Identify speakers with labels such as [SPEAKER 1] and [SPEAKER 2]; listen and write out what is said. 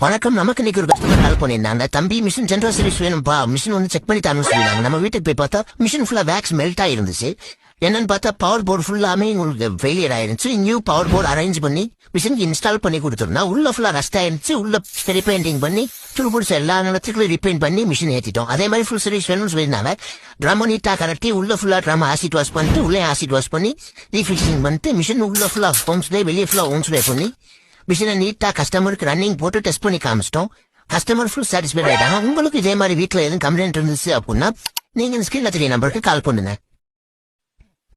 [SPEAKER 1] வணக்கம். நமக்கு இன்னைக்கு ஒரு கஸ்டமர் கால் பண்ணியிருந்தாங்க. தம்பி மிஷின் ஜென்ரல் சர்வீஸ் வேணும்பா, மிஷின் வந்து செக் பண்ணி தரணும்னு சொல்லிருந்தாங்க. நம்ம வீட்டுக்கு போய் பார்த்தா மிஷின் ஃபுல்லா வேக்ஸ் மெல்ட் ஆயிருந்துச்சு. என்னன்னு பார்த்தா பவர் போர்டு ஃபுல்லாமே உங்களுக்கு ஃபெயிலியர் ஆயிருந்துச்சு. நியூ பவர் போர்டு அரேஞ்ச் பண்ணி மிஷினுக்கு இன்ஸ்டால் பண்ணி கொடுத்துருந்தா உள்ள ஃபுல்லா ரஸ்ட் ஆயிருந்துச்சு. உள்ள ரீபெயிண்டிங் பண்ணி துருபுடிச்ச எல்லா நிலத்துக்கும் ரீபெயிண்ட் பண்ணி மிஷின் ஏற்றிட்டோம். அதே மாதிரி ஃபுல் சர்வீஸ் வேணும்னு சொல்லியிருந்தாங்க. ட்ரம் நீட்டா கரெக்டி உள்ள ஃபுல்லா ட்ரம் ஆசிட் வாஷ் பண்ணிட்டு உள்ளே ஆசிட் வாஷ் பண்ணி ரீஃபிக்சிங் பண்ணிட்டு மிஷின் உள்ள ஃபுல்லா ஹோம்ஸ்லே வெளியே ஃபுல்லா ஹோம்ஸ்லே பண்ணி மிஷினை நீட்டா கஸ்டமருக்கு ரன்னிங் போட்டு டெஸ்ட் பண்ணி காமிச்சிட்டோம். கஸ்டமர் ஃபுல் சாட்டிஸ்ஃபைட் ஆயிட்டாங்க. உங்களுக்கு இதே மாதிரி வீட்டுல எதுவும் கம்ப்ளைண்ட் இருந்துச்சு அப்படின்னா நீங்க ஸ்கிரீன்ல தெரிய நம்பருக்கு கால் பண்ணுங்க.